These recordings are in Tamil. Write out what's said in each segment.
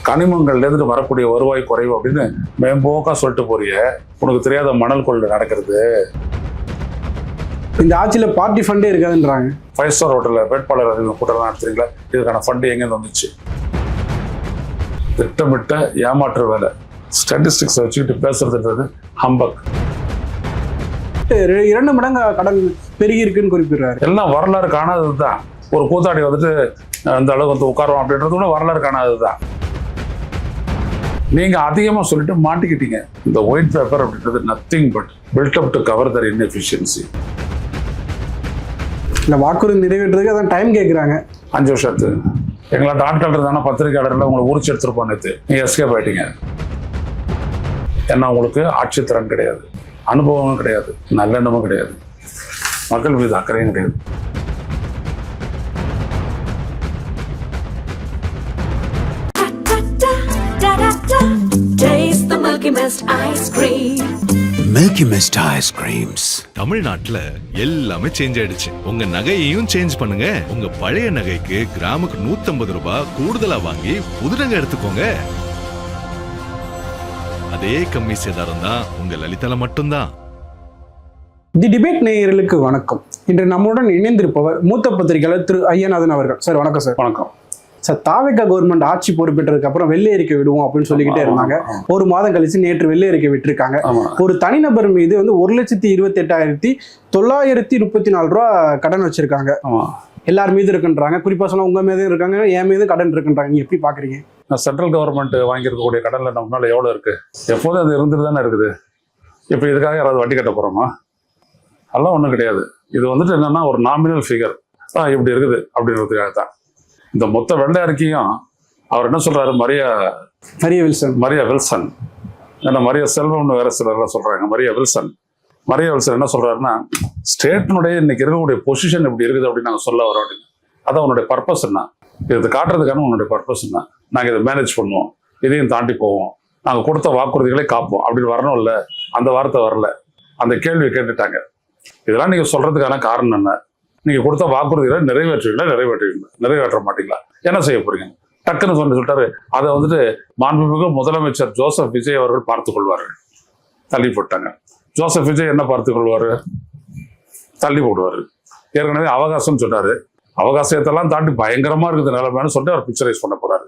கனிமங்கள்லேருந்து வரக்கூடிய வருவாய் குறைவு அப்படின்னு மேம்போக்கா சொல்லிட்டு போறிய. உனக்கு தெரியாத மணல் கொள்ளை நடக்கிறது. இந்த ஆட்சியில பார்ட்டி ஃபண்டே இருக்காதுன்றாங்க. 5 ஸ்டார் ஹோட்டலில் வேட்பாளர் கூட்டம் நடத்துறீங்களா? இதுக்கான ஃபண்டு எங்கேருந்து வந்துச்சு? திட்டமிட்ட ஏமாற்று வேலை. ஸ்டாட்டிஸ்டிக்ஸ் வச்சுக்கிட்டு பேசுறதுன்றது ஹம்பக். 2 மடங்கு கடன் பெருகி இருக்குன்னு குறிப்பிடுறாரு. எல்லாம் வரலாறு காணாதது தான். ஒரு கூத்தாடி வந்துட்டு அந்த அளவு வந்து உட்காருவோம் அப்படின்றது கூட வரலாறு காணாதது தான். நீங்க அதிகமா சொல்லிட்டு மாட்டிக்கிட்டீங்க. இந்த ஒயிட் பேப்பர் அப்படின்றது nothing but build up to cover their inefficiency. இல்லை, வாக்குறுதி நிறைவேற்றுறதுக்கு அதான் டைம் கேட்குறாங்க. 5 வருஷத்து எங்களாட்ட ஆட்கள் தானே பத்திரிகையாளர்கள் உங்களை உரிச்சு எடுத்துருப்போம். நேற்று நீங்க எஸ்கேப் ஆயிட்டீங்க. ஏன்னா உங்களுக்கு ஆட்சித்திறன் கிடையாது, அனுபவமும் கிடையாது, நல்லெண்ணமும் கிடையாது, மக்கள் மீது அக்கறையும் கிடையாது. Taste the Milky Mist ice cream. Milky Mist ice creams. தமிழ்நாட்டுல எல்லாமே சேஞ்ச் ஆயிடுச்சு. உங்க நகையையும் சேஞ்ச் பண்ணுங்க. உங்க பழைய நகைக்கு கிராமுக்கு 150 ரூபாய் கூடுதலா வாங்கி புது நகை எடுத்துக்கோங்க. அதே கம்மி சேதாரம் தான் உங்க லலிதால மட்டும்தான். தி டிபேட் நேயர்களுக்கு வணக்கம். இன்று நம்முடன் இணைந்திருப்பவர் மூத்த பத்திரிகையாளர் திரு ஐயநாதன் அவர்கள். சார் வணக்கம். சார் வணக்கம். சார், தாவேகா கவர்மெண்ட் ஆட்சி பொறுப்பேற்றதுக்கு அப்புறம் வெள்ளை அறிக்கை விடுவோம் அப்படின்னு சொல்லிக்கிட்டே இருந்தாங்க. 1 மாதம் கழிச்சு நேற்று வெள்ளை அறிக்கை விட்டுருக்காங்க. ஒரு தனிநபர் மீது வந்து 1,28,934 ரூபா கடன் வச்சிருக்காங்க. எல்லார் மீது இருக்குன்றாங்க. குறிப்பா சொன்னா உங்க மீதும் இருக்காங்க, என் மீது கடன் இருக்குன்றாங்க. நீங்க எப்படி பாக்குறீங்க? சென்ட்ரல் கவர்மெண்ட் வாங்கியிருக்கக்கூடிய கடன்ல நம்மளால எவ்வளவு இருக்கு? எப்போதும் அது இருந்துட்டு தானே இருக்குது. இப்போ இதுக்காக யாராவது வட்டி கட்ட போறோமா? அதெல்லாம் ஒன்றும் கிடையாது. இது வந்துட்டு என்னன்னா ஒரு நாமினல் ஃபிகர் இப்படி இருக்குது அப்படின்றதுக்காக தான். இந்த மொத்த வெள்ளை அறிக்கையும் அவர் என்ன சொல்றாரு? மரியா வில்சன், ஏன்னா மரியா செல்வம்னு வேற சிலர் சொல்றாங்க. மரியா வில்சன் என்ன சொல்றாருன்னா, ஸ்டேட்டினுடைய இன்னைக்கு இருக்கக்கூடிய பொசிஷன் இப்படி இருக்குது அப்படின்னு நாங்கள் சொல்ல வரோம் அப்படின்னு. அதான் உன்னுடைய பர்பஸ் என்ன? இது காட்டுறதுக்கான உன்னுடைய பர்பஸ் என்ன? நாங்கள் இதை மேனேஜ் பண்ணுவோம், இதையும் தாண்டி போவோம், நாங்கள் கொடுத்த வாக்குறுதிகளை காப்போம் அப்படின்னு வரணும் இல்லை? அந்த வார்த்தை வரல. அந்த கேள்வி கேட்டுட்டாங்க. இதெல்லாம் நீங்க சொல்றதுக்கான காரணம் என்ன? நீங்க கொடுத்த வாக்குறுதிகளை நிறைவேற்ற மாட்டீங்களா? என்ன செய்ய போறீங்க? டக்குன்னு சொல்லிட்டாரு. அதை வந்துட்டு மாண்புமிகு முதலமைச்சர் ஜோசப் விஜய் அவர்கள் பார்த்துக் கொள்வார்கள். தள்ளி போட்டாங்க. ஜோசப் விஜய் என்ன பார்த்துக் கொள்வாரு? தள்ளி போடுவாரு. ஏற்கனவே அவகாசம் சொன்னாரு. அவகாசத்தெல்லாம் தாண்டி பயங்கரமா இருக்குது நிலைமைன்னு சொல்லிட்டு அவர் பிக்சரைஸ் பண்ண போறாரு.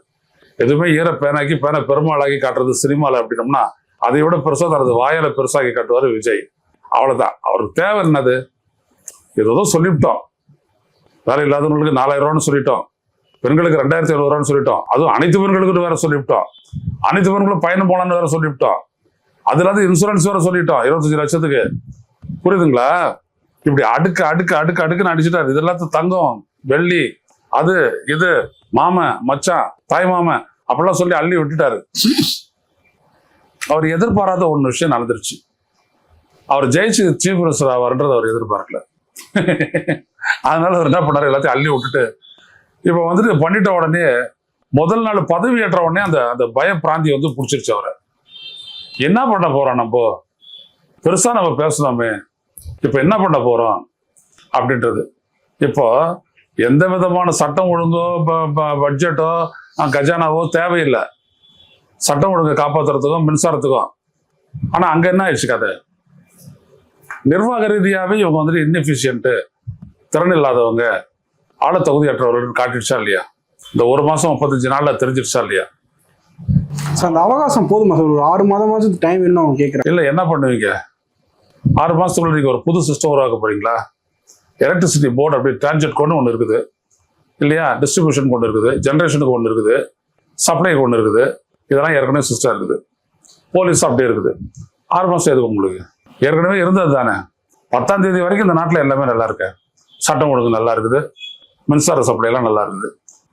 எதுவுமே ஈர பேனாக்கி பேனை பெருமாளாக்கி காட்டுறது சினிமால அப்படின்னோம்னா அதை விட பெருசா தனது வாயால பெருசாக்கி காட்டுவாரு விஜய். அவ்வளவுதான். அவருக்கு தேவை என்னது? ஏதோ சொல்லிவிட்டோம். வேலை இல்லாதவங்களுக்கு 4000 ரூபான்னு சொல்லிட்டோம். பெண்களுக்கு 2500 ரூபான்னு சொல்லிட்டோம். அதுவும் அனைத்து பெண்களுக்கு வேற சொல்லிவிட்டோம். அனைத்து பெண்களும் பயணம் போலான்னு வேற சொல்லிவிட்டோம். அது இல்லாத இன்சூரன்ஸ் வேற சொல்லிட்டோம் 25 லட்சத்துக்கு. புரியுதுங்களா? இப்படி அடுக்குன்னு அடிச்சுட்டாரு. இது எல்லாத்தையும் தங்கம், வெள்ளி, அது இது, மாமன், மச்சான், தாய் மாமன் அப்படிலாம் சொல்லி அள்ளி விட்டுட்டாரு. அவர் எதிர்பாராத ஒன்று விஷயம் நடந்துருச்சு. அவர் ஜெயிச்சு சீஃப் மினிஸ்டர் ஆவார்ன்றது அவர் எதிர்பார்க்கல. அதனால அவர் என்ன பண்ணாரு? எல்லாத்தையும் அள்ளி விட்டுட்டு இப்ப வந்துட்டு பண்ணிட்ட உடனே முதல் நாள் பதவி ஏற்ற உடனே அந்த பய பிராந்தி வந்து பிடிச்சிருச்சு அவரை. என்ன பண்ண போறோம்? நம்ம பெருசா நம்ம பேசணுமே, இப்ப என்ன பண்ண போறோம் அப்படின்றது. இப்போ எந்த விதமான சட்டம் ஒழுங்கோ பட்ஜெட்டோ கஜானாவோ தேவையில்லை சட்டம் ஒழுங்கை காப்பாற்றுறதுக்கும் மின்சாரத்துக்கும். ஆனா அங்க என்ன ஆயிடுச்சு கதை? நிர்வாக ரீதியாவே இவங்க வந்துட்டு இன்எஃபிஷியன்ட், திறன் இல்லாதவங்க, ஆள தகுதியற்றவர்கள் காட்டிடுச்சா இல்லையா? இந்த 1 மாசம் 35 நாள்ல தெரிஞ்சிடுச்சா இல்லையா? அந்த அவகாசம் போதுமா சார்? ஒரு 6 மாதம் டைம் இன்னும் கேட்குறேன். இல்ல, என்ன பண்ணுவீங்க? 6 மாசத்துக்குள்ள நீங்க ஒரு புது சிஸ்டம் உருவாக்க போறீங்களா? எலக்ட்ரிசிட்டி போர்டு அப்படி டிரான்ஜெட் கொண்டு ஒன்று இருக்குது இல்லையா? டிஸ்ட்ரிபியூஷன் கொண்டு இருக்குது, ஜென்ரேஷனுக்கு ஒன்று இருக்குது, சப்ளைக்கு ஒன்று இருக்குது. இதெல்லாம் ஏற்கனவே சிஸ்டம் இருக்குது. போலீஸ் அப்படியே இருக்குது. 6 மாசம் எதுக்கு உங்களுக்கு? ஏற்கனவே இருந்தது தானே. 10ஆம் தேதி வரைக்கும் இந்த நாட்டில் எல்லாமே நல்லா இருக்கு. சட்டம் ஒழுங்கு நல்லா இருக்குது, மின்சார சப்ளை எல்லாம் நல்லா இருக்குது.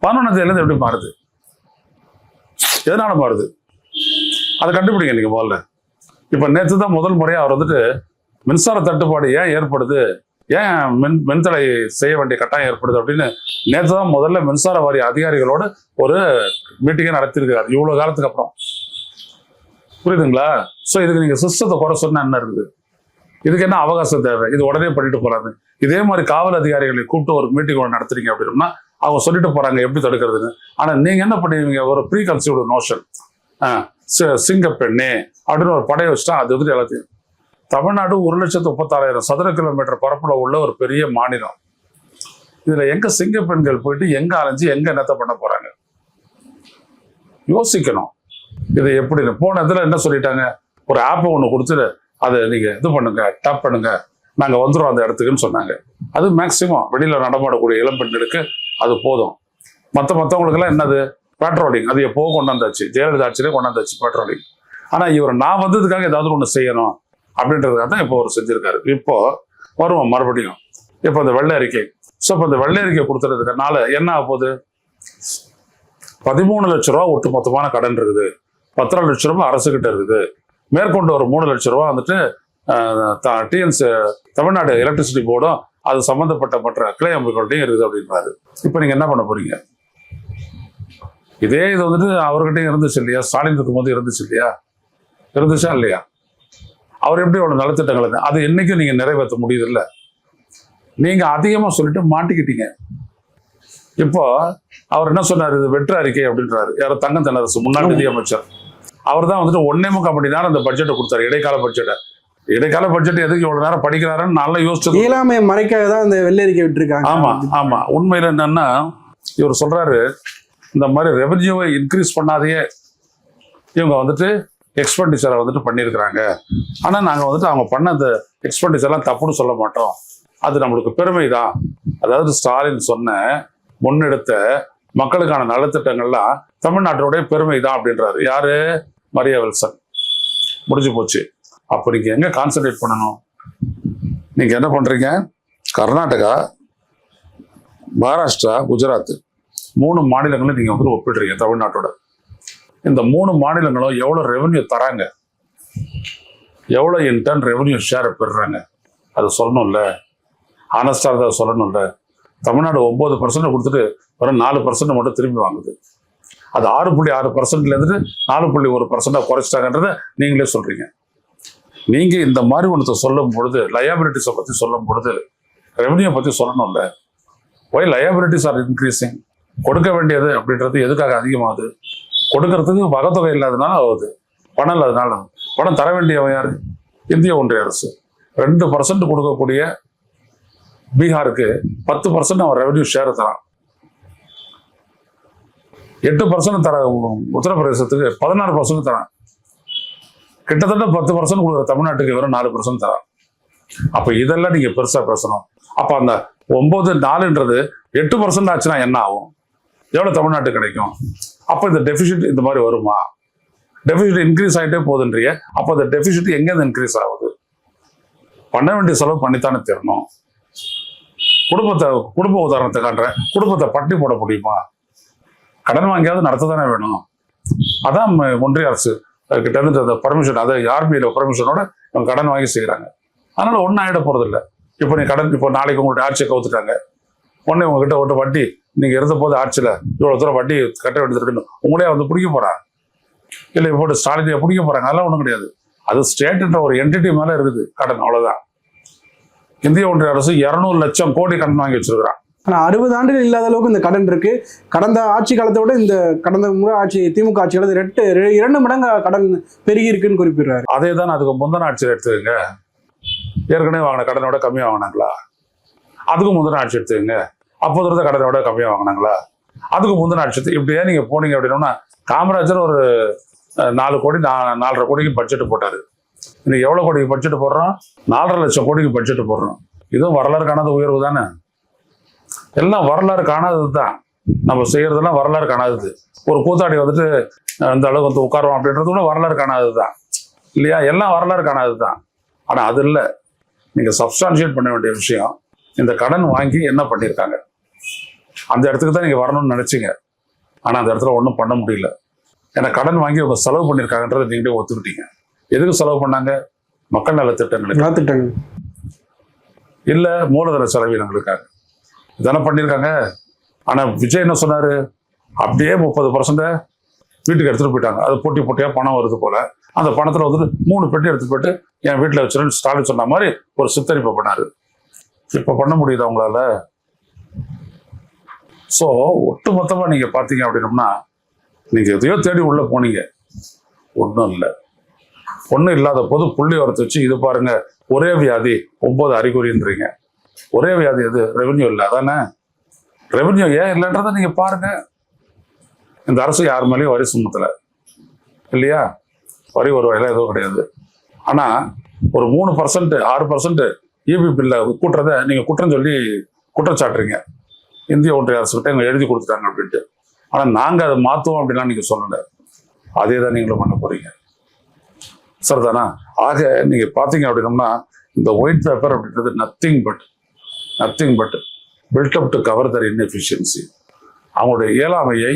11ஆம் தேதியிலேருந்து எப்படி மாறுது? எதனால மாறுது? அதை கண்டுபிடிங்க நீங்க முதல்ல. இப்ப நேற்று தான் முதல் முறையா அவர் வந்துட்டு மின்சார தட்டுப்பாடு ஏன் ஏற்படுது, ஏன் மின்தடை செய்ய வேண்டிய கட்டாயம் ஏற்படுது அப்படின்னு நேற்று தான் முதல்ல மின்சார வாரிய அதிகாரிகளோடு ஒரு மீட்டிங்கை நடத்திருக்கிறார் இவ்வளவு காலத்துக்கு அப்புறம். புரியுதுங்களா? ஸோ இதுக்கு நீங்க சிஸ்டத்தை குறை சொன்னா என்ன இருக்குது? இதுக்கு என்ன அவகாசம் தேவை? இது உடனே பண்ணிட்டு போறாரு. இதே மாதிரி காவல் அதிகாரிகளை கூப்பிட்டு ஒரு மீட்டிங் ஒன்று நடத்துறீங்க அப்படின்னா அவங்க சொல்லிட்டு போறாங்க எப்படி தடுக்கிறதுன்னு. ஆனா நீங்க என்ன பண்ணுவீங்க, ஒரு ப்ரீ கன்சீவ்டு நோஷன், சிங்கப்பெண்ணே அப்படின்னு ஒரு படையை வச்சுட்டா அது வந்துட்டு எல்லாத்தையும். தமிழ்நாடு 1,36,000 சதுர கிலோமீட்டர் பரப்புல உள்ள ஒரு பெரிய மாநிலம். இதுல எங்க சிங்க பெண்கள் போயிட்டு எங்க அலைஞ்சு எங்க என்னத்த பண்ண போறாங்க யோசிக்கணும். இது எப்படின்னு போன இடத்துல என்ன சொல்லிட்டாங்க, ஒரு ஆப்பை ஒண்ணு கொடுத்துட்டு அதை நீங்க இது பண்ணுங்க, டேப் பண்ணுங்க, நாங்க வந்துடும் அந்த இடத்துக்குன்னு சொன்னாங்க. அது மேக்சிமம் வெளியில நடமாடக்கூடிய இளம் பெண்களுக்கு அது போதும். மற்றவங்களுக்கு எல்லாம் என்னது பெட்ரோலிங், அது எப்போ கொண்டாந்தாச்சு, ஜெயலலிதா ஆட்சியிலே கொண்டாந்தாச்சு பெட்ரோலிங். ஆனா இவர் நான் வந்ததுக்காக ஏதாவது ஒண்ணு செய்யணும் அப்படின்றதுக்காக தான் இப்போ அவர் செஞ்சிருக்காரு. இப்போ வருவோம் மறுபடியும் இப்போ இந்த வெள்ளை அறிக்கை. ஸோ இப்போ இந்த வெள்ளை அறிக்கை கொடுத்துறதுனால என்ன ஆக போகுது, 13 லட்சம் ரூபா ஒட்டு மொத்தமான கடன் இருக்குது, 10 லட்சம் ரூபாய் அரசுகிட்ட இருக்குது, மேற்கொண்டு ஒரு 3 லட்சம் ரூபா வந்துட்டு தமிழ்நாடு எலக்ட்ரிசிட்டி போர்டும் அது சம்பந்தப்பட்ட மற்ற கிளை அமைப்புகள்ட்டையும் இருக்குது அப்படின்றாரு. இப்போ நீங்க என்ன பண்ண போறீங்க? இதே இது வந்துட்டு அவர்கிட்டையும் இருந்துச்சு இல்லையா, ஸ்டாலின் இருக்கும்போது இருந்துச்சு இல்லையா, இருந்துச்சா இல்லையா? அவர் எப்படி அவ்வளவு நலத்திட்டங்கள் அது என்னைக்கும் நீங்க நிறைவேற்ற முடியுது இல்ல, நீங்க அதிகமா சொல்லிட்டு மாட்டிக்கிட்டீங்க. இப்போ அவர் என்ன சொன்னாரு, இது வெற்று அறிக்கை அப்படின்றாரு. யாரோ தங்கம் தென்னரசு முன்னாள் நிதியமைச்சர், அவர் தான் வந்துட்டு 1.25 மணி நேரம் அந்த பட்ஜெட்டை கொடுத்தாரு, இடைக்கால பட்ஜெட்டை. இடைக்கால பட்ஜெட் எதுக்கு இவ்வளவு நேரம் படிக்கிறாருன்னு நல்லா யோசிச்சு, இயலாமை மறைக்காக தான் இந்த வெள்ளை அறிக்கை விட்டுருக்காங்க. ஆமா ஆமா, உண்மையில என்னன்னா இவர் சொல்றாரு, இந்த மாதிரி ரெவென்யூவை இன்க்ரீஸ் பண்ணாதையே இவங்க வந்துட்டு எக்ஸ்பெண்டிச்சரை வந்துட்டு பண்ணியிருக்கிறாங்க. ஆனா நாங்க வந்துட்டு அவங்க பண்ண அந்த எக்ஸ்பெண்டிச்சர்லாம் தப்புன்னு சொல்ல மாட்டோம், அது நம்மளுக்கு பெருமை தான். அதாவது ஸ்டாலின் சொன்ன முன்னெடுத்த மக்களுக்கான நலத்திட்டங்கள்லாம் தமிழ்நாட்டுடைய பெருமை தான் அப்படின்றாரு. யாரு? மரியா வில்சன். முடிஞ்சு போச்சு. அப்போ நீங்க எங்க கான்சென்ட்ரேட் பண்ணணும்? நீங்க என்ன பண்றீங்க, கர்நாடகா, மகாராஷ்டிரா, குஜராத் 3 மாநிலங்களும் நீங்க வந்து ஒப்பிடுறீங்க தமிழ்நாட்டோட. இந்த 3 மாநிலங்களும் எவ்வளவு ரெவென்யூ தராங்க, எவ்வளவு இன்டர்ன் ரெவென்யூ ஷேர் பெறுறாங்க, அது சொல்லணும்ல, ஆனஸ்டா அதை சொல்லணும்ல. தமிழ்நாடு 9% கொடுத்துட்டு வெறும் 4% மட்டும் திரும்பி வாங்குது. அது 6.6%ல இருந்து 4.1% குறைச்சிட்டாங்கன்றத நீங்களே சொல்றீங்க. நீங்க இந்த மாதிரி ஒன்றத்தை சொல்லும் பொழுது, லயபிலிட்டிஸை பத்தி சொல்லும் பொழுது ரெவென்யூ பத்தி சொல்லணும்ல. ஒய் லயபிலிட்டிஸ் ஆர் இன்க்ரீசிங், கொடுக்க வேண்டியது அப்படின்றது எதுக்காக அதிகமாகுது? கொடுக்கறதுக்கு வகைத்தொகை இல்லாதனால ஆகுது, பணம் இல்லாதனால. பணம் தர வேண்டியவன் யாரு? இந்திய ஒன்றிய அரசு. 2% கொடுக்கக்கூடிய பீகாருக்கு 10% அவன் ரெவென்யூ ஷேர் தரான். 8% தர உத்தரப்பிரதேசத்துக்கு 16% தரான். கிட்டத்தட்ட 10% கொடுக்குற தமிழ்நாட்டுக்கு வெறும் 4% தரான். அப்ப இதெல்லாம் நீங்க பெருசா பேசணும். அப்ப அந்த 9.4ன்றது 8% ஆச்சுன்னா என்ன ஆகும்? எவ்வளவு தமிழ்நாட்டுக்கு கிடைக்கும்? அப்ப இந்த டெபிசிட் இந்த மாதிரி வருமா? டெபிசிட் இன்க்ரீஸ் ஆகிட்டே போகுதுன்றிய, அப்ப அந்த டெபிசிட் எங்கேருந்து இன்க்ரீஸ் ஆகுது? பண்ண வேண்டிய செலவு பண்ணித்தானே தரணும். குடும்ப உதாரணத்தை காட்டுறேன், குடும்பத்தை பட்டி போட முடியுமா? கடன் வாங்கியாவது நடத்த தானே வேணும். அதான் ஒன்றிய அரசு கிட்ட இருந்து அந்த பர்மிஷன், அதை ஆர்பிஐல பர்மிஷனோட இவங்க கடன் வாங்கி செய்யறாங்க. அதனால ஒன்னும் ஆயிட போறது இல்லை. இப்போ நீ கடன், இப்போ நாளைக்கு உங்களுடைய ஆட்சியை கவுத்துட்டாங்க, உடனே உங்ககிட்ட ஒரு வட்டி, நீங்க இருந்த போது ஆட்சியில இவ்வளவு தூரம் வட்டி கட்ட வேண்டியது இருக்குன்னு உங்களே வந்து பிடிக்க போறாங்க, இல்லை இப்போ ஸ்டாலினை பிடிக்க போறாங்க. அதெல்லாம் ஒன்றும் கிடையாது. அது ஸ்டேட்ன்ற ஒரு என்டிட்டி மேல இருக்குது கடன், அவ்வளவுதான். இந்திய ஒன்றிய அரசு 200 லட்சம் கோடி கடன் வாங்கி வச்சிருக்கிறான். ஆனா 60 ஆண்டுகள் இல்லாத அளவுக்கு இந்த கடன் இருக்கு. கடந்த ஆட்சி காலத்தை விட இந்த கடந்த முறை ஆட்சி திமுக ஆட்சியோட 2 மடங்கு கடன் பெருகி இருக்குன்னு குறிப்பிடுறாரு. அதே தான் அதுக்கு முந்தின ஆட்சியில் எடுத்துக்கங்க. ஏற்கனவே வாங்கின கடனோட கம்மியா வாங்கினாங்களா? அதுக்கு முந்தின ஆட்சி எடுத்துக்கங்க, அப்போது இருந்த கடனோட கம்மியா வாங்கினாங்களா? அதுக்கு முந்தின ஆட்சி. இப்படியே நீங்க போனீங்க அப்படின்னா, காமராஜர் ஒரு 4 கோடி 4.5 கோடிக்கு பட்ஜெட் போட்டாரு. இன்னைக்கு எவ்வளவு கோடிக்கு பட்ஜெட் போடுறோம்? 4.5 லட்சம் கோடிக்கு பட்ஜெட் போடுறோம். இதுவும் வரலாறு காணாத உயர்வு தானே. எல்லாம் வரலாறு காணாதது தான். நம்ம செய்யறதெல்லாம் வரலாறு காணாதது. ஒரு கூத்தாடி வந்துட்டு இந்த அளவுக்கு வந்து உட்காருவோம் அப்படின்றது கூட வரலாறு காணாதது தான் இல்லையா? எல்லாம் வரலாறு காணாதது தான். ஆனா அது இல்லை, நீங்க சப்ஸ்டான்ஷியேட் பண்ண வேண்டிய விஷயம். இந்த கடன் வாங்கி என்ன பண்ணியிருக்காங்க, அந்த இடத்துக்கு தான் நீங்க வரணும்னு நினைச்சீங்க. ஆனா அந்த இடத்துல ஒன்றும் பண்ண முடியல. ஏன்னா கடன் வாங்கி அவங்க செலவு பண்ணியிருக்காங்கன்றதை நீங்களே ஒத்துக்கிட்டீங்க. எதுக்கு செலவு பண்ணாங்க? மக்கள் நல திட்டங்களுக்கு இல்ல, மூலதன செலவினங்களுக்காக இதென்ன பண்ணியிருக்காங்க. ஆனா விஜய் என்ன சொன்னாரு, அப்படியே 30% வீட்டுக்கு எடுத்துட்டு போயிட்டாங்க. அது போட்டியா பணம் வருது போல. அந்த பணத்துல வந்துட்டு 3 பெட்டி எடுத்துட்டு போயிட்டு என் வீட்டுல வச்சிருன்னு ஸ்டாலின் சொன்ன மாதிரி ஒரு சித்தரிப்பை பண்ணாரு. இப்ப பண்ண முடியுது அவங்களால? ஸோ ஒட்டு மொத்தமாக நீங்கள் பார்த்தீங்க அப்படின்னோம்னா நீங்கள் எதையோ தேடி உள்ளே போனீங்க, ஒன்றும் இல்லை. ஒன்றும் இல்லாத போது புள்ளி வரத்து வச்சு இது பாருங்க ஒரே வியாதி 9 அறிகுறின்றீங்க. ஒரே வியாதி எது? ரெவென்யூ இல்லை. அதானே ரெவென்யூ ஏன் இல்லைன்றதை நீங்கள் பாருங்க. இந்த அரசு யார் மேலேயும் வரி சுமத்தலை இல்லையா? வரி வருவாயெல்லாம் எதுவும் கிடையாது. ஆனால் ஒரு 3% 6% இபி பில்லை கூட்டுறதை நீங்கள் குற்றம் சொல்லி குற்றச்சாட்டுறீங்க. இந்திய ஒன்றிய அரசுகிட்ட எங்க எழுதி கொடுத்துட்டாங்க அப்படின்ட்டு. ஆனால் நாங்கள் அதை மாற்றுவோம் அப்படின்லாம் நீங்கள் சொல்லலை. அதே தான் நீங்களும் பண்ண போறீங்க. சரிதானா? ஆக நீங்கள் பார்த்தீங்க அப்படின்னோம்னா இந்த ஒயிட் பேப்பர் அப்படின்றது nothing but build up to cover their inefficiency. அவங்களுடைய இயலாமையை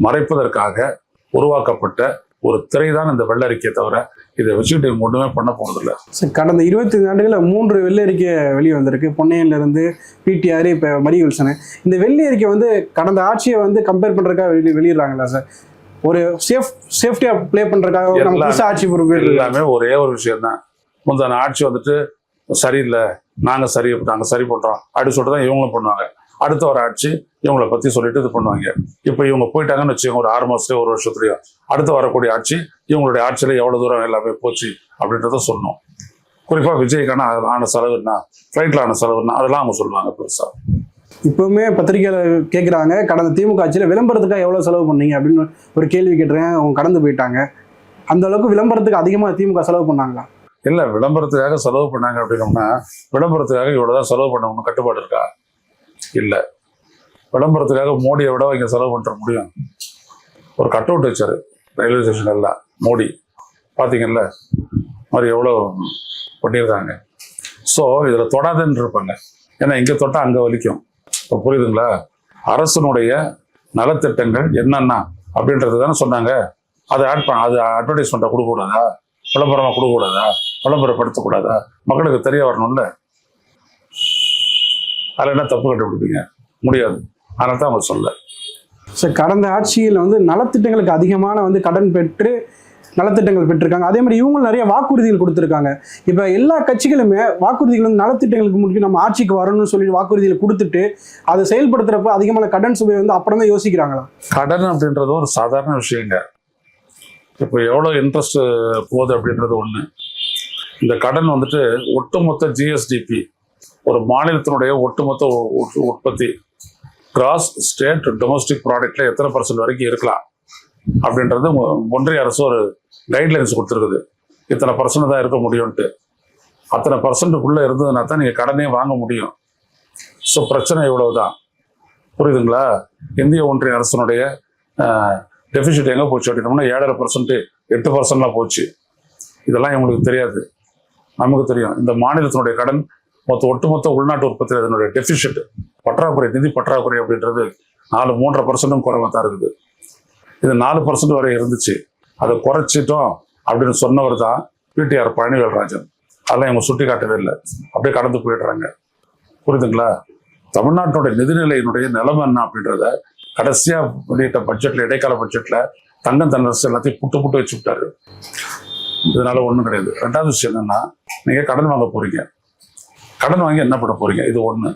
மறைப்பதற்காக உருவாக்கப்பட்ட ஒரு திரை தான் இந்த வெள்ளரிக்கையை தவிர இதை வச்சுக்கிட்டு இவங்க ஒன்றுமே பண்ண போனதில்ல. கடந்த 25 ஆண்டுகளில் 3 வெள்ளை அறிக்கை வெளியே வந்திருக்கு. பொன்னையன்லேருந்து பிடிஆர், இப்போ மரிய வில்சனு. இந்த வெள்ளை அறிக்கை வந்து கடந்த ஆட்சியை வந்து கம்பேர் பண்ணுறதுக்காக வெளியிடுறாங்களா சார்? ஒரு சேஃப்டியாக ப்ளே பண்ணுறதுக்காக நம்ம புதுசாக ஆட்சி பொறுப்பு எல்லாமே ஒரே ஒரு விஷயம் தான். முந்தான ஆட்சி வந்துட்டு சரியில்லை, நாங்கள் சரி பண்ணுறோம் அப்படி சொல்லிட்டு தான் இவங்களும் பண்ணுவாங்க. அடுத்த ஒரு ஆட்சி இவங்களை பற்றி சொல்லிட்டு இது பண்ணுவாங்க. இப்போ இவங்க போயிட்டாங்கன்னு வச்சுக்கோங்க, ஒரு 6 மாதத்துலேயோ 1 வருஷத்துலையோ அடுத்து வரக்கூடிய ஆட்சி இவங்களுடைய ஆட்சியில் எவ்வளோ தூரம் எல்லாமே போச்சு அப்படின்றத சொல்லணும். குறிப்பாக விஜய்க்கான ஆன செலவுன்னா, ஃப்ளைட்டில் ஆன செலவுன்னா அதெல்லாம் அவங்க சொல்லுவாங்க பெருசாக. இப்போவுமே பத்திரிகையில் கேட்குறாங்க, கடந்த திமுக ஆட்சியில் விளம்பரத்துக்காக எவ்வளோ செலவு பண்ணீங்க அப்படின்னு ஒரு கேள்வி கேட்டுறேன். அவங்க கடந்து போயிட்டாங்க. அந்த அளவுக்கு விளம்பரத்துக்கு அதிகமாக திமுக செலவு பண்ணாங்களா? இல்லை, விளம்பரத்துக்காக செலவு பண்ணாங்க அப்படின்னோம்னா விளம்பரத்துக்காக இவ்வளோதான் செலவு பண்ணணும்னு கட்டுப்பாடு இருக்கா? இல்லை. விளம்பரத்துக்காக மோடியை விட இங்கே செலவு பண்ணுற முடியும். ஒரு கட் அவுட் வச்சாரு ரயில்வே ஸ்டேஷன் எல்லாம் மோடி, பார்த்தீங்கல்ல மாதிரி எவ்வளோ பண்ணியிருக்காங்க. ஸோ இதில் தொடாதுன்னு இருப்பாங்க. ஏன்னா இங்கே தொட்டால் அங்கே வலிக்கும். இப்போ புரியுதுங்களா? அரசனுடைய நலத்திட்டங்கள் என்னென்ன அப்படின்றது தானே சொன்னாங்க. அதை அது அட்வர்டைஸ்மெண்ட்டாக கொடுக்கக்கூடாதா? விளம்பரமாக கொடுக்கக்கூடாதா? விளம்பரப்படுத்தக்கூடாதா? மக்களுக்கு தெரிய வரணும்ல. அதில் என்ன தப்பு கண்டுபிடிப்பீங்க? முடியாது. அதனால தான் அவங்க சொல்ல. சார், கடந்த ஆட்சியில் வந்து நலத்திட்டங்களுக்கு அதிகமான வந்து கடன் பெற்று நலத்திட்டங்கள் பெற்றிருக்காங்க. அதே மாதிரி இவங்களும் நிறைய வாக்குறுதிகள் கொடுத்துருக்காங்க. இப்போ எல்லா கட்சிகளுமே வாக்குறுதிகள் வந்து நலத்திட்டங்களுக்கு முடிஞ்சு நம்ம ஆட்சிக்கு வரணும்னு சொல்லி வாக்குறுதிகளை கொடுத்துட்டு அதை செயல்படுத்துறப்ப அதிகமான கடன் சுவை வந்து அப்புறம் தான் யோசிக்கிறாங்களா? கடன் அப்படின்றது ஒரு சாதாரண விஷயங்க. இப்போ எவ்வளோ இன்ட்ரெஸ்ட் போகுது அப்படின்றது ஒன்று. இந்த கடன் வந்துட்டு ஒட்டுமொத்த ஜிஎஸ்டிபி, ஒரு மாநிலத்தினுடைய ஒட்டுமொத்த உற்பத்தி, கிராஸ் ஸ்டேட் டொமஸ்டிக் ப்ராடக்ட்ல எத்தனை % வரைக்கும் இருக்கலாம் அப்படின்றது ஒன்றிய அரசு ஒரு கைட்லைன்ஸ் கொடுத்துருக்குது. இத்தனை % தான் இருக்க முடியும்ட்டு. அத்தனை % இருந்ததுன்னா தான் நீங்கள் கடனே வாங்க முடியும். ஸோ பிரச்சனை இவ்வளவுதான். புரியுதுங்களா? இந்திய ஒன்றிய அரசனுடைய டெபிசிட் எங்கே போச்சு அப்படின்னோம்னா 7.5%, 8%லாம் போச்சு. இதெல்லாம் இவங்களுக்கு தெரியாது, நமக்கு தெரியும். இந்த மாநிலத்தினுடைய கடன் ஒட்டுமொத்த உள்நாட்டு உற்பத்தி அதனுடைய டெபிசிட் பற்றாக்குறை, நிதி பற்றாக்குறை அப்படின்றது 3.5% குறைவாக தான் இருக்குது. இது 4% வரை இருந்துச்சு. அதை குறைச்சிட்டோம் அப்படின்னு சொன்னவர் தான் பிடிஆர் பழனிவேல்ராஜன். அதெல்லாம் இவங்க சுட்டி காட்டவே இல்லை, அப்படியே கடந்து போயிடுறாங்க. புரியுதுங்களா? தமிழ்நாட்டினுடைய நிதிநிலையினுடைய நிலைமை என்ன அப்படின்றத கடைசியா வெளியிட்ட பட்ஜெட்ல, இடைக்கால பட்ஜெட்ல தங்கம் தென்னரசு எல்லாத்தையும் புட்டு வச்சு விட்டாரு. இதனால ஒன்றும் கிடையாது. 2வது விஷயம் என்னன்னா, நீங்க கடன் வாங்க போறீங்க. கடன் வாங்கி என்ன பண்ண போறீங்க? இது ஒண்ணு.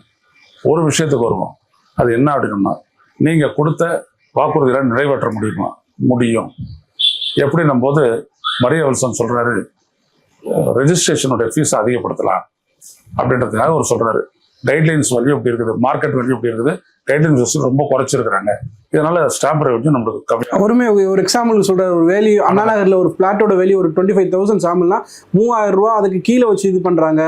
ஒரு விஷயத்துக்கு வருவோம். அது என்ன அப்படின்னா, நீங்க கொடுத்த வாக்குறுதிகளை நிறைவேற்ற முடியும். எப்படின்னும் போது மரிய வில்சன் சொல்றாரு, ரெஜிஸ்ட்ரேஷனுடைய ஃபீஸ் அதிகப்படுத்தலாம் அப்படின்றதுக்காக அவர் சொல்றாரு. கைட்லைன்ஸ் வேல்யூ எப்படி இருக்குது, மார்க்கெட் வேல்யூ எப்படி இருக்குது, கைட்லைன்ஸ் ரொம்ப குறைச்சிருக்கிறாங்க. இதனால ஸ்டாம்ப் ரெவென்யூ நம்மளுக்கு கம்மி. ஒருமே ஒரு எக்ஸாம்பிள் சொல்ற, ஒரு வேல்யூ அண்ணா நகர்ல ஒரு பிளாட்டோட வேல்யூ ஒரு 25,000 சாம்பிள்னா 3,000 ரூபா அதுக்கு கீழே வச்சு இது பண்றாங்க.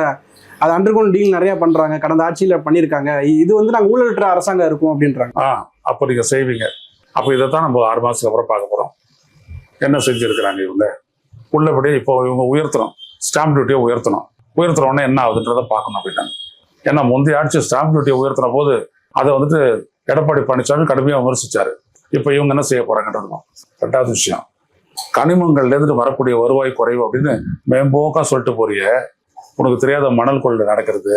அது அண்டர்கிரவுண்ட் டீல் நிறைய பண்றாங்க, கடந்த ஆட்சியில பண்ணியிருக்காங்க. இது வந்து நாங்கள் ஊழலற்ற அரசாங்கம் இருக்கும் அப்படின்றாங்க. அப்போ நீங்க செய்வீங்க. அப்போ இதைத்தான் நம்ம 6 மாசத்துக்கு அப்புறம் பார்க்க போறோம். என்ன செஞ்சிருக்கிறாங்க இவங்க உள்ளபடியே. இப்போ இவங்க உயர்த்தணும், ஸ்டாம்ப் டியூட்டியை உயர்த்தணும்னா என்ன ஆகுதுன்றதை பார்க்கணும் அப்படின்னாங்க. ஏன்னா முந்தைய ஆட்சி ஸ்டாம்ப் டியூட்டியை உயர்த்தின போது அதை வந்துட்டு எடப்பாடி பழனிசாமி கடுமையாக விமர்சிச்சாரு. இப்போ இவங்க என்ன செய்ய போறாங்கன்றதும். 2வது விஷயம், கனிமங்கள்ல இருந்து வரக்கூடிய வருவாய் குறைவு அப்படின்னு மேம்போக்கா சொல்லிட்டு போறிய. உனக்கு தெரியாத மணல் கொள்ளை நடக்கிறது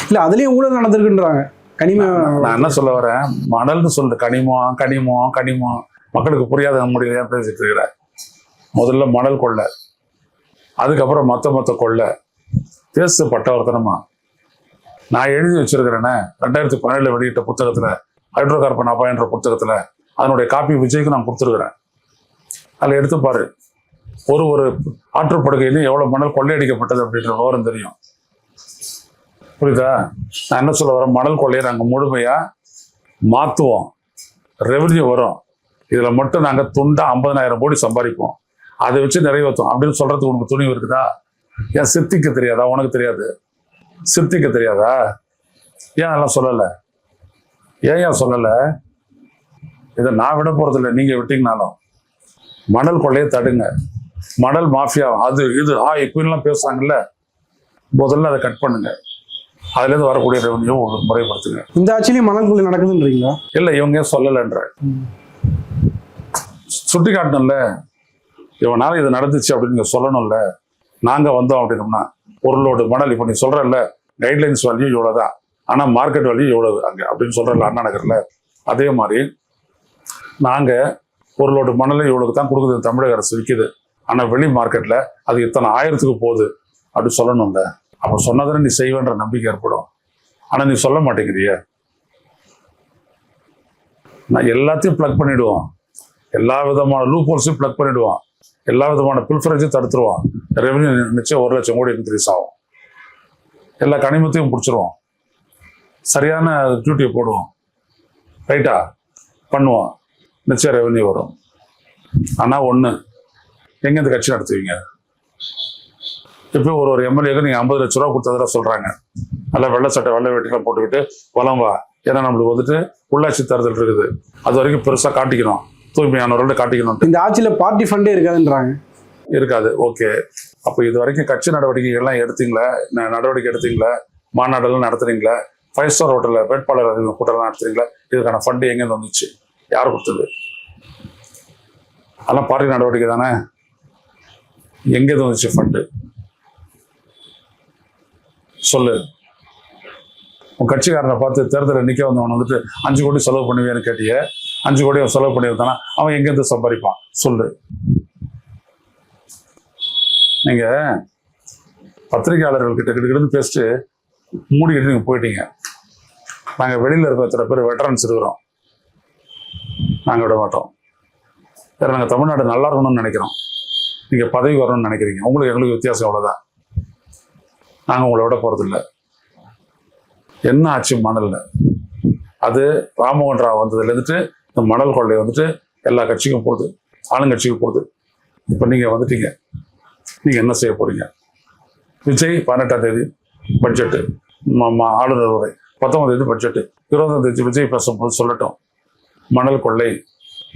இல்ல, அதுலயும் ஊழல் நடந்திருக்குன்றாங்க. நான் என்ன சொல்ல வரேன், மணல்னு சொல்லிட்டு கனிமம் மக்களுக்கு புரியாத நம்முடைய பேசிட்டு இருக்கிற. முதல்ல மணல் கொள்ளை, அதுக்கப்புறம் மொத்த கொள்ளை, பேசு பட்டவர்த்தனமா. நான் எழுதி வச்சிருக்கிறேனே 2017 வெளியிட்ட புத்தகத்துல ஹைட்ரோ கார்பன் அபாயன்ற புத்தகத்தில் அதனுடைய காப்பி விஜய்க்கு நான் கொடுத்துருக்குறேன். அதில் எடுத்து பாரு, ஒரு ஆற்றுப்படுகையிலையும் எவ்வளோ மணல் கொள்ளையடிக்கப்பட்டது அப்படின்ற விவரம் தெரியும். புரியுதா? நான் என்ன சொல்ல வரேன், மணல் கொள்ளையை நாங்கள் முழுமையாக மாற்றுவோம், ரெவன்யூ வரும், இதில் மட்டும் நாங்கள் துண்டா 50,000 கோடி சம்பாதிப்போம், அதை வச்சு நிறைவேற்றும் அப்படின்னு சொல்றதுக்கு உனக்கு துணிவு இருக்குதா? ஏன் சித்திக்க தெரியாதா? உனக்கு தெரியாது, சித்திக்க தெரியாதா? ஏன் அதெல்லாம் சொல்லலை? ஏன் சொல்லலை? இதை நான் விட போறதில்லை, நீங்க விட்டீங்கனாலும். மணல் கொள்ளையை தடுங்க, மணல் மாஃபியா அது இது இப்படிலாம் பேசுறாங்கல்ல, முதல்ல அதை கட் பண்ணுங்க. அதுல இருந்து வரக்கூடிய ரெவன்யூ முறைப்படுத்துங்க. இந்த ஆட்சியிலையும் மணல் கொள்ளை நடக்குதுன்றீங்களா? இல்லை, இவங்க ஏன் சொல்லலைன்ற சுட்டி காட்டணும்ல, இவனால இது நடந்துச்சு அப்படின்னு நீங்க சொல்லணும்ல. நாங்க வந்தோம் அப்படின்னோம்னா ஒரு லோடு மணல், இப்போ நீ சொல்றல கைட்லைன்ஸ் வேல்யூ இவ்வளவுதான், ஆனா மார்க்கெட் வேல்யூ இவ்வளவு அங்க அப்படின்னு சொல்றல அண்ணா நகர்ல, அதே மாதிரி நாங்க ஒரு லோடு மணலை இவ்வளவுக்கு தான் கொடுக்குது தமிழக அரசு விற்குது, ஆனா வெளி மார்க்கெட்ல அது இத்தனை ஆயிரத்துக்கு போகுது அப்படி சொல்லணும்ல. அப்ப சொன்னதானே நீ செய்வேன்ற நம்பிக்கை ஏற்படும். ஆனா நீ சொல்ல மாட்டேங்கிறிய. நான் எல்லாத்தையும் பிளக் பண்ணிடுவோம், எல்லா விதமான லூப் ஹோல்ஸையும் பிளக் பண்ணிடுவோம், எல்லா விதமான பில்ஃபரேஜையும் தடுத்துருவோம், ரெவன்யூ நிச்சயம் 1 லட்சம் கோடி இன்க்ரீஸ் ஆகும், எல்லா கனிமத்தையும் பிடிச்சிருவோம், சரியான டியூட்டியை போடுவோம், ரைட்டா பண்ணுவோம், நிச்சயம் ரெவன்யூ வரும். ஆனா ஒண்ணு, எங்க இந்த கட்சி நடத்துவீங்க? இப்போ ஒரு எம்எல்ஏக்கு நீங்க 50 லட்ச ரூபா கொடுத்ததா சொல்றாங்க, நல்லா வெள்ளை சட்டை வெள்ளை வேட்டிலாம் போட்டுக்கிட்டு வளம் வா, ஏன்னா நம்மளுக்கு வந்துட்டு உள்ளாட்சி தேர்தல் இருக்குது, அது வரைக்கும் பெருசா காட்டிக்கணும், தூய்மையானவர்கள காட்டிக்கணும். இந்த ஆட்சியில பார்ட்டி ஃபண்டே இருக்காதுன்றாங்க. இருக்காது, ஓகே. அப்போ இது வரைக்கும் கட்சி நடவடிக்கைகள்லாம் எடுத்தீங்களா? நடவடிக்கை எடுத்தீங்களா? மாநாடுலாம் நடத்துறீங்களா? 5 ஸ்டார் ஹோட்டலில் வேட்பாளர் கூட்டம்லாம் நடத்துறீங்களா? இதுக்கான ஃபண்டு எங்கேருந்து வந்துச்சு? யார் கொடுத்தது? அதெல்லாம் பார்ட்டி நடவடிக்கை தானே. எங்கேருந்து வந்துச்சு ஃபண்டு? சொல்லு. உன் கட்சிக்காரனை பார்த்து தேர்தலில் நிற்க வந்தவன் வந்துட்டு 5 கோடி செலவு பண்ணுவேன்னு கேட்டிய, 5 கோடி அவன் செலவு பண்ணியிருந்தானா அவன் எங்கேருந்து சம்பாதிப்பான்? சொல்லு. நீங்க பத்திரிகையாளர்கள் கிட்ட பேசிட்டு மூடிக்கிட்டு நீங்க போயிட்டீங்க. நாங்க வெளியில இருக்க எத்தனை பேர் வெட்டரன்ஸ் இருக்கிறோம், நாங்க விட மாட்டோம். வேற நாங்க தமிழ்நாடு நல்லா இருக்கணும்னு நினைக்கிறோம், நீங்க பதவி வரணும்னு நினைக்கிறீங்க. உங்களுக்கு எங்களுக்கு வித்தியாசம் அவ்வளவுதான். நாங்க உங்களை விட போறது இல்லை. என்ன ஆச்சு மணல்ல? அது ராமமோகன் ராவ் வந்ததுல இருந்துட்டு இந்த மணல் கொள்ளை வந்துட்டு எல்லா கட்சிக்கும் போகுது, ஆளுங்கட்சிக்கும் போகுது. இப்ப நீங்க வந்துட்டீங்க, நீங்க என்ன செய்ய போறீங்க? விஜய் 18ஆம் தேதி பட்ஜெட்டு, ஆளுநர் உரை, 19ஆம் தேதி பட்ஜெட்டு, 20ஆம் தேதி விஜய் பேசும்போது சொல்லட்டும், மணல் கொள்ளை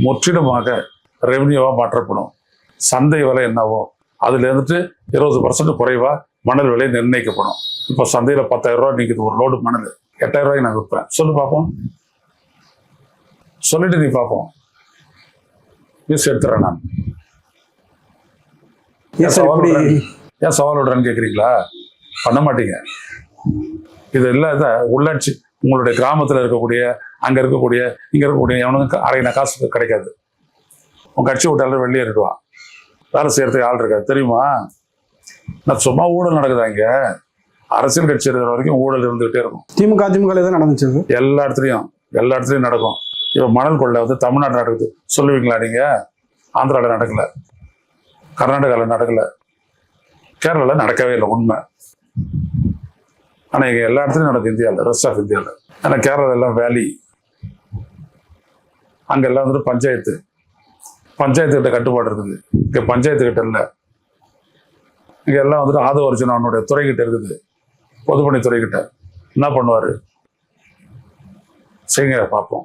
முற்றிலுமாக ரெவன்யூவா மாற்றப்படும், சந்தை விலை என்னவோ அதுல இருந்துட்டு 20% குறைவா மணல் விலை நிர்ணயிக்கப்படும். இப்போ சந்தையில 10,000 ரூபாய் நிற்குது ஒரு லோடு மணல், 8,000 ரூபாய்க்கு நான் விற்பேன். சொல்லு பார்ப்போம், சொல்லிட்டு நீ பார்ப்போம். நியூஸ் எடுத்துறேன் நான். ஏன் சவால் விடுறேன்னு கேட்குறீங்களா? பண்ண மாட்டீங்க. இது இல்லாத உள்ளாட்சி உங்களுடைய கிராமத்தில் இருக்கக்கூடிய, அங்கே இருக்கக்கூடிய, இங்கே இருக்கக்கூடிய எவனுக்கு அரையின காசு கிடைக்காது. உன் கட்சி விட்டாலும் வெளியேறிடுவான், வேலை செய்யறதுக்கு ஆள் இருக்காது, தெரியுமா? நான் சும்மா ஊழல் நடக்குதா இங்கே? அரசியல் கட்சி இருக்கிற வரைக்கும் ஊழல் இருந்துகிட்டே இருக்கும். திமுக தான் நடந்துச்சு, எல்லா இடத்துலையும் நடக்கும். இப்போ மணல் கொள்ளை வந்து தமிழ்நாடு நடக்குது சொல்லுவீங்களா நீங்க? ஆந்திராவில் நடக்கல, கர்நாடகாவில் நடக்கல, கேரளாவில் நடக்கவே இல்லை, உண்மை. ஆனால் இங்கே எல்லா இடத்துலையும் நடக்கும் இந்தியாவில், ரெஸ்ட் ஆஃப் இந்தியாவில். ஏன்னா கேரளா எல்லாம் வேலி, அங்கெல்லாம் வந்துட்டு பஞ்சாயத்து கிட்ட கட்டுப்பாடு இருக்குது. இங்கே பஞ்சாயத்து கிட்ட இல்லை, இங்கே எல்லாம் வந்துட்டு ஆதவர்ஜுனனுடைய துறைகிட்ட இருக்குது, பொதுப்பணித்துறை கிட்ட. என்ன பண்ணுவாரு? செய்யுங்க பார்ப்போம்.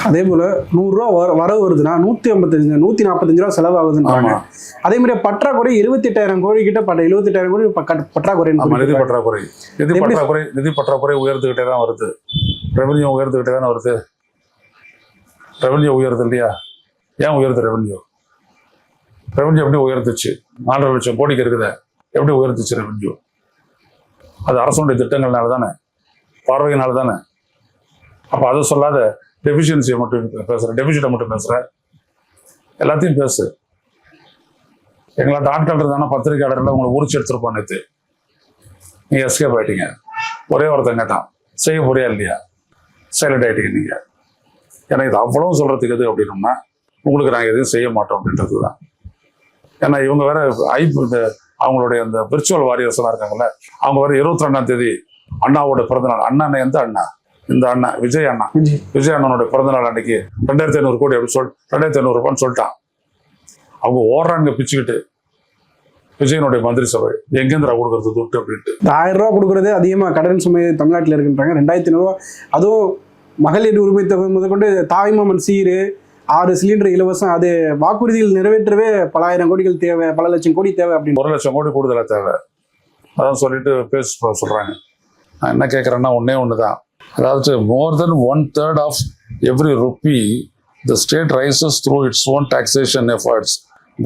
அதே போல 100 ரூபா வரவு வருதுன்னா 145 ரூபா செலவாகுதுன்றாங்க. அதே மாதிரி பற்றாக்குறை 78,000 கோடி கிட்ட 78,000 கோடி பற்றாக்குறை. நிதி பற்றாக்குறை உயர்ந்துகிட்டே தான் வருது, ரெவன்யூ உயர்ந்துகிட்டே தானே வருது. ரெவன்யூ உயருது இல்லையா? ஏன் உயருது ரெவன்யூ? எப்படி உயர்ந்துச்சு? 4.5 லட்சம் கோடிக்கு இருக்குது, எப்படி உயர்ந்துச்சு ரெவன்யூ? அது அரசுடைய திட்டங்கள்னால தானே, பார்வையினால தானே. அப்ப அதை சொல்லாத டெபிஷியன்சியை மட்டும் பேசுற, டெபிஷிட்டை மட்டும் பேசுற, எல்லாத்தையும் பேசு. எங்களாட்ட ஆட்கள் இருந்தானா பத்திரிகையாளர்கள் உங்களை உரிச்சு எடுத்துருப்போம். நேற்று நீங்க எஸ்கேப் ஆயிட்டீங்க. ஒரே ஒருத்தன் கேட்டான், செய்ய போறியா இல்லையா? சைலண்ட் ஆகிட்டீங்க நீங்கள். ஏன்னா இது அவ்வளவு சொல்கிறதுக்கு எது அப்படின்னோம்னா உங்களுக்கு நாங்கள் எதுவும் செய்ய மாட்டோம் அப்படின்றது தான். ஏன்னா இவங்க வேற இந்த அவங்களுடைய அந்த விர்ச்சுவல் வாரியர்ஸ் எல்லாம் இருக்காங்கல்ல, அவங்க வேற 22ஆம் தேதி அண்ணாவோட பிறந்தநாள். அண்ணா எந்த அண்ணா? இந்த அண்ணா விஜய் அண்ணா. விஜய் அண்ணனோட பிறந்தநாள் அன்னைக்கு 2500 கோடி அப்படி 2500 ரூபான்னு சொல்லிட்டான். அவங்க ஓடுறாங்க பிச்சுக்கிட்டு. விஜயனுடைய மந்திரி சபை எங்கேந்திரா கொடுக்கறது துட்டு அப்படின்ட்டு 1000 ரூபா கொடுக்குறதே அதிகமாக கடன் சுமை தமிழ்நாட்டில் இருக்குன்றாங்க. 2500 ரூபா, அதுவும் மகளிர் உரிமை தொகை முதற்கொண்டு தாய்மாமன் சீரு 6 சிலிண்டர் இலவசம், அது வாக்குறுதிகள் நிறைவேற்றவே பல ஆயிரம் கோடிகள் தேவை, பல லட்சம் கோடி தேவை அப்படின்னு. 1 லட்சம் கோடி கூடுதலாக தேவை. அதான் சொல்லிட்டு சொல்றாங்க. நான் என்ன கேட்குறேன்னா ஒன்று தான், அதாவது more than 1/3 of every rupee the state raises through its own taxation efforts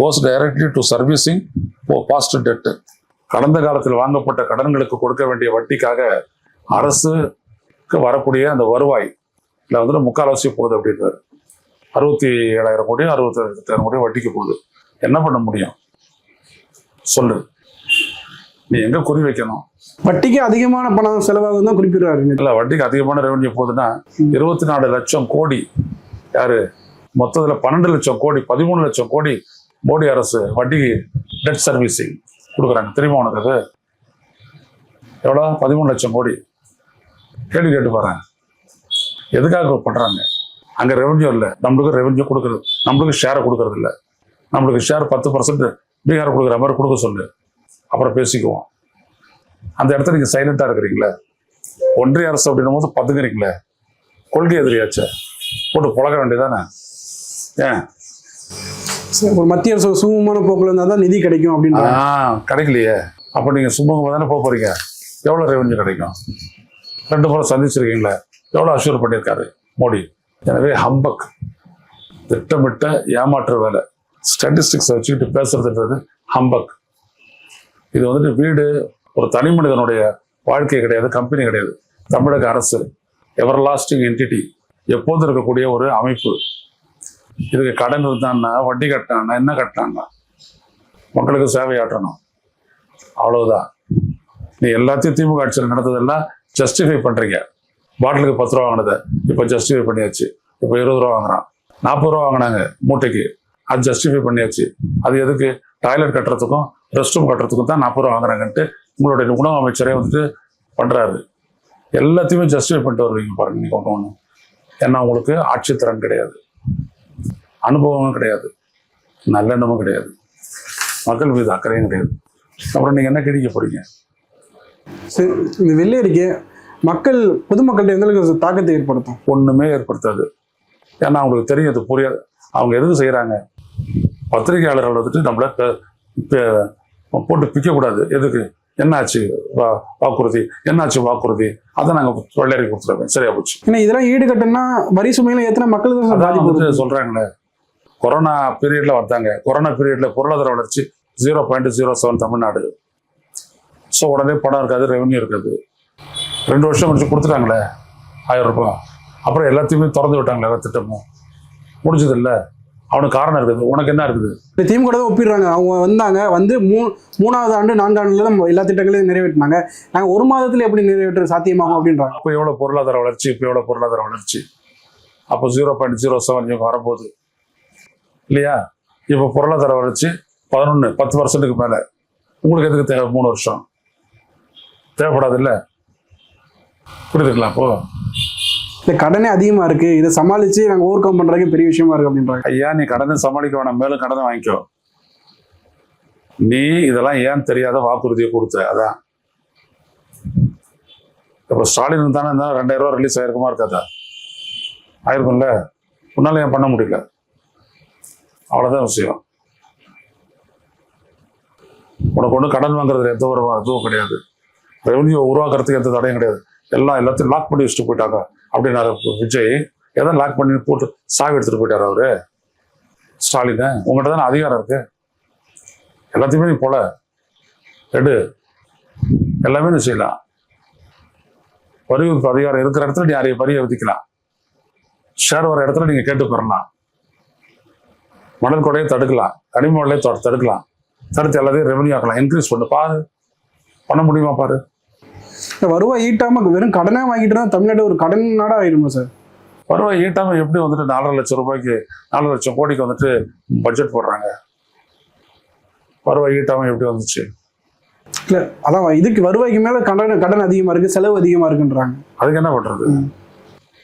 goes directly to servicing past debt. கடந்த காலத்தில் வாங்கப்பட்ட கடன்களுக்கு கொடுக்க வேண்டிய வட்டிக்காக அரசுக்கு வரக்கூடிய அந்த வருவாய் இல்லை வந்துட்டு முக்கால்வாசி போகுது அப்படின்றாரு. 67,000 கோடி 68,000 கோடி வட்டிக்கு போகுது. என்ன பண்ண முடியும் சொல்லு? நீ எங்க குறி வைக்கணும்? வட்டிக்கு அதிகமான பணம் செலவாகும் தான் குறிப்பிடுறாரு. இல்ல, வட்டிக்கு அதிகமான ரெவன்யூ போகுதுன்னா 24 லட்சம் கோடி யாரு மொத்தத்துல 12 லட்சம் கோடி 13 லட்சம் கோடி மோடி அரசு வட்டிக்கு டெட் சர்வீசிங் கொடுக்குறாங்க. தெரியுமா உனக்கு அது எவ்வளோ? 13 லட்சம் கோடி. கேள்வி கேட்டு பாருங்க, எதுக்காக பண்றாங்க? அங்க ரெவன்யூ இல்லை, நம்மளுக்கு ரெவன்யூ கொடுக்குறது, நம்மளுக்கு ஷேரை கொடுக்கறது இல்லை. நம்மளுக்கு ஷேர் 10% பீகார் கொடுக்குற மாதிரி கொடுக்க சொல்லு, அப்புறம் பேசிக்குவோம். அந்த இடத்துல நீங்க சைலண்டா இருக்கிறீங்களே, ஒன்றிய அரசு அப்படின்னும் போது பதுங்குறீங்களே, கொள்கை எதிரியாச்சே, போட்டு புழக வேண்டியதானே? ஏன் ஒரு மத்திய அரசு சுமூகமான போக்குல இருந்தால் தான் நிதி கிடைக்கும் அப்படின்னு. கிடைக்கலையே, அப்போ நீங்க சுமூகமாக தானே போக போறீங்க. எவ்வளோ ரெவன்யூ கிடைக்கும்? 2 முறை சந்திச்சிருக்கீங்களே, எவ்வளோ அஷ்யூர் பண்ணியிருக்காரு மோடி. எனவே ஹம்பக், திட்டமிட்ட ஏமாற்று வேலை, ஸ்டாட்டிஸ்டிக்ஸை வச்சுக்கிட்டு பேசுறதுன்றது ஹம்பக். இது வந்துட்டு வீடு ஒரு தனி மனிதனுடைய வாழ்க்கை கிடையாது, கம்பெனி கிடையாது. தமிழக அரசு எவர் லாஸ்டிங் என்டிட்டி, எப்போதும் இருக்கக்கூடிய ஒரு அமைப்பு. இதுக்கு கடன் இருந்தான்னா, வட்டி கட்டினான்னா, என்ன கட்டினான்னா மக்களுக்கு சேவையாற்றணும், அவ்வளவுதான். நீ எல்லாத்தையும் திமுக ஆட்சியில் நடந்ததெல்லாம் ஜஸ்டிஃபை பண்றீங்க. பாட்டிலுக்கு 10 ரூபா வாங்கினதை இப்போ ஜஸ்டிஃபை பண்ணியாச்சு. இப்போ 20 ரூபா வாங்குறான். 40 ரூபா வாங்கினாங்க மூட்டைக்கு, அது ஜஸ்டிஃபை பண்ணியாச்சு. அது எதுக்கு? டாய்லெட் கட்டுறதுக்கும் ரெஸ்ட் ரூம் கட்டுறதுக்கும் தான் 40 ரூபா வாங்குறாங்கன்ட்டு உங்களுடைய உணவு அமைச்சரே வந்துட்டு பண்றாரு. எல்லாத்தையுமே ஜஸ்டிஃபை பண்ணிட்டு வருவீங்க பாருங்க நீங்க ஒன்று. ஏன்னா உங்களுக்கு ஆட்சி திறன் கிடையாது, அனுபவமும் கிடையாது, நல்லெண்ணமும் கிடையாது, மக்கள் மீது அக்கறையும் கிடையாது. அப்புறம் நீங்க என்ன கிடைக்க போறீங்க? இந்த வெள்ளை அறிக்கை மக்கள் பொதுமக்கள்கிட்ட எந்த அளவுக்கு தாக்கத்தை ஏற்படுத்தும்? ஒண்ணுமே ஏற்படுத்தாது. ஏன்னா அவங்களுக்கு தெரியும் இது புரியாது. அவங்க எதுக்கு செய்யறாங்க? பத்திரிகையாளர்கள் வந்துட்டு நம்மள போட்டு பிக்கக்கூடாது. எதுக்கு? என்னாச்சு வாக்குறுதி, என்னாச்சு வாக்குறுதி, அதை நாங்கள் வெள்ளை கொடுத்துருவோம், சரியா போச்சு. ஏன்னா இதெல்லாம் ஈடுகட்டுன்னா வரி சுமையில ஏற்றினா மக்களுக்கு பாதிப்பு சொல்றாங்களே. கொரோனா பீரியட்ல வந்தாங்க. கொரோனா பீரியட்ல பொருளாதார வளர்ச்சி 0.07 தமிழ்நாடு. ஸோ உடனே பணம் இருக்காது, ரெவன்யூ இருக்காது. 2 வருஷம் முடிச்சு கொடுத்துட்டாங்களே 1000 ரூபாய். அப்புறம் எல்லாத்தையுமே திறந்து விட்டாங்களே, எல்லா திட்டமும் முடிஞ்சது இல்லை. அவனுக்கு காரணம் இருக்குது, உனக்கு என்ன இருக்குது? திமுக தான் ஒப்பிடுறாங்க. அவங்க வந்து 3வது ஆண்டு 4 ஆண்டுல தான் எல்லா திட்டங்களையும் நிறைவேற்றினாங்க. நாங்கள் 1 மாதத்துல எப்படி நிறைவேற்ற சாத்தியமாகும் அப்படின்றாங்க. அப்போ எவ்வளோ பொருளாதார வளர்ச்சி, இப்போ எவ்வளோ பொருளாதார வளர்ச்சி? அப்போ 0.07 இவங்க வரும்போது இல்லையா? இப்போ பொருளாதார வளர்ச்சி 10% மேலே. உங்களுக்கு எதுக்கு தேவை 3 வருஷம்? தேவைப்படாது இல்லை? புரியுதுங்களா? அப்போ இந்த கடனே அதிகமாக இருக்கு, இதை சமாளிச்சு நாங்கள் ஓவர் கம் பண்றதுக்கு பெரிய விஷயமா இருக்கு அப்படின்றாங்க. ஐயா, நீ கடனை சமாளிக்க வேணாம், மேலும் கடனை வாங்கிக்கோ. நீ இதெல்லாம் ஏன் தெரியாத வாக்குறுதியை கொடுத்த? அதான் இப்போ ஸ்டாலின் தானே 2000 ரூபா ரிலீஸ் ஆயிருக்குமா? இருக்காதா? ஆயிருக்கும்ல. உன்னால ஏன் பண்ண முடியல? அவ்வளோதான் விஷயம். உனக்கு ஒன்றும் கடன் வாங்குறதுல எந்த ஒரு இதுவும் கிடையாது. ரெவன்யூ உருவாக்குறதுக்கு எந்த தடையும் கிடையாது. எல்லாத்தையும் லாக் பண்ணி வச்சுட்டு போயிட்டாங்க அப்படின்னாரு விஜய். எதை லாக் பண்ணி போட்டு சாவி எடுத்துட்டு போயிட்டாரு அவரு ஸ்டாலின். உங்கள்கிட்ட தானே அதிகாரம் இருக்கு, எல்லாத்தையுமே நீ போல எடு, எல்லாமே நீ செய்யலாம். வரி அதிகாரம் இருக்கிற இடத்துல நீ யாரையும் வரியை விதிக்கலாம். ஷேர் வர இடத்துல நீங்க கேட்டு பெறலாம். மணல் கொடையை தடுக்கலாம், கனிம வளையை தடுக்கலாம். தடுத்து எல்லாத்தையும் ரெவன்யூ ஆக்கலாம், இன்க்ரீஸ் பண்ணு. பாரு, பண்ண முடியுமா பாரு. வருவாய் ஈட்டாம வெறும் கடனே வாங்கிட்டு தான் தமிழ்நாடு ஒரு கடன் நாடா ஆயிடுமா சார்? வருவாய் ஈட்டாம எப்படி வந்துட்டு 4.5 லட்சம் ரூபாய்க்கு 4 லட்சம் கோடிக்கு வந்துட்டு பட்ஜெட் போடுறாங்க? வருவாய் ஈட்டாம எப்படி வந்துச்சு? இல்ல அதான் இதுக்கு வருவாய்க்கு மேல கடன் அதிகமா இருக்கு, செலவு அதிகமா இருக்குன்றாங்க. அதுக்கு என்ன பண்றது?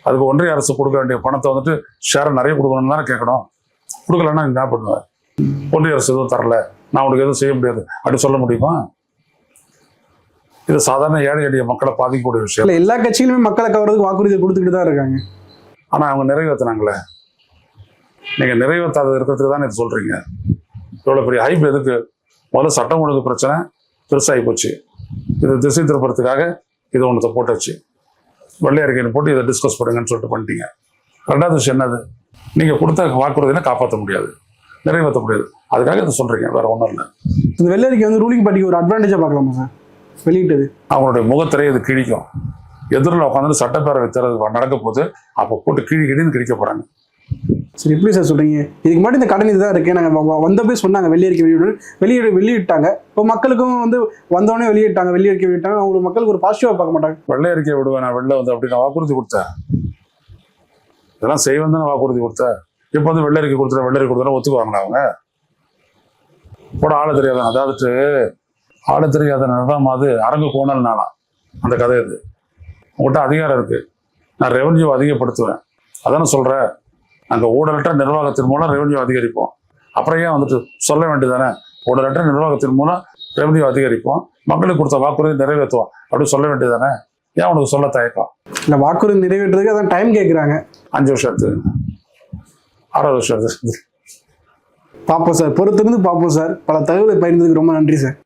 அதுக்கு ஒன்றிய அரசு கொடுக்க வேண்டிய பணத்தை வந்துட்டு ஷேரை நிறைய கொடுக்கணும்னு தானே கேட்கணும். கொடுக்கலன்னா என்ன பண்ணுவேன்? ஒன்றிய அரசு எதுவும் தரல, நான் உனக்கு எதுவும் செய்ய முடியாது அப்படி சொல்ல முடியுமா? இது சாதாரண ஏழை எளிய மக்களை பாதிக்கக்கூடிய விஷயம். இல்ல எல்லா கட்சிகளுமே மக்களை கவர்றதுக்கு வாக்குறுதி கொடுத்துக்கிட்டு தான் இருக்காங்க. ஆனா அவங்க நிறைவேற்றினாங்களே. நீங்க நிறைவேற்றாத இருக்கிறதுக்கு தான் இது சொல்றீங்க. இவ்வளவு பெரிய ஹைப் எதுக்கு? முதல்ல சட்டம் ஒழுங்கு பிரச்சனை பெருசாகி போச்சு. இதை திசை திருப்பறதுக்காக இதை ஒன்றத்தை போட்டாச்சு. வெள்ளை அறிக்கையை போட்டு இதை டிஸ்கஸ் பண்ணுங்கன்னு சொல்லிட்டு பண்ணிட்டீங்க. ரெண்டாவது விஷயம் என்னது? நீங்க கொடுத்த வாக்குறுதியை காப்பாற்ற முடியாது, நிறைவேற்ற முடியாது. அதுக்காக இதை சொல்றீங்க, வேற ஒன்றும் இல்லை. இந்த வெள்ளை அறிக்கை வந்து ரூலிங் பார்ட்டிக்கு ஒரு அட்வான்டேஜா பார்க்கலாமா சார் வெளியிட்டது? அவங்களுடைய முகத்திரையை இது கிழிக்கும். எதிரில் உட்காந்து சட்டப்பேரவை தேர்தல் நடக்க போது அப்போ போட்டு கிழின்னு கிழிக்க போறாங்க. சரி, எப்படி சார் சொல்றீங்க? இதுக்கு முன்னாடி இந்த கடன் இதுதான் இருக்கு, நாங்கள் வந்தப்பே சொன்னாங்க வெள்ளை அறிக்கை வெளியிட்டாங்க. இப்போ மக்களுக்கும் வந்து வந்தோடனே வெளியிட்டாங்க, வெள்ளை அறிக்கை வெளியிட்டாங்க. அவங்க மக்களுக்கு ஒரு பாசிட்டிவா பார்க்க மாட்டாங்க. வெள்ளை அறிக்கை விடுவேன் நான் வெளில வந்து அப்படி நான் வாக்குறுதி கொடுத்தேன், இதெல்லாம் செய்வேன் தானே வாக்குறுதி கொடுத்தேன். இப்போ வந்து வெள்ளை அறிக்கை கொடுத்துட்டா ஒத்துக்குவாங்களா அவங்க? கூட ஆள தெரியாத, அதாவது ஆள தெரியாத நடனம் அது அரங்கு கோணல் நானா அந்த கதை. இது உங்கள்கிட்ட அதிகாரம் இருக்கு, நான் ரெவன்யூ அதிகப்படுத்துவேன் அதானே சொல்றேன். அங்கே ஊழலற்ற நிர்வாகத்தின் மூலம் ரெவன்யூ அதிகரிப்போம். அப்புறம் ஏன் வந்துட்டு சொல்ல வேண்டியதானே, ஊழலற்ற நிர்வாகத்தின் மூலம் ரெவன்யூ அதிகரிப்போம், மக்களுக்கு கொடுத்த வாக்குறுதி நிறைவேற்றுவோம் அப்படின்னு சொல்ல வேண்டியதானே. ஏன் உனக்கு சொல்ல தயக்கம்? இல்லை, வாக்குறுதி நிறைவேற்றுறதுக்கு அதான் டைம் கேட்குறாங்க. 5 வருஷம் எடுத்து 6 வருஷம் எடுத்து பார்ப்போம் சார், பொறுத்திருந்து பார்ப்போம் சார். பல தகவலை பகிர்ந்ததுக்கு ரொம்ப நன்றி சார்.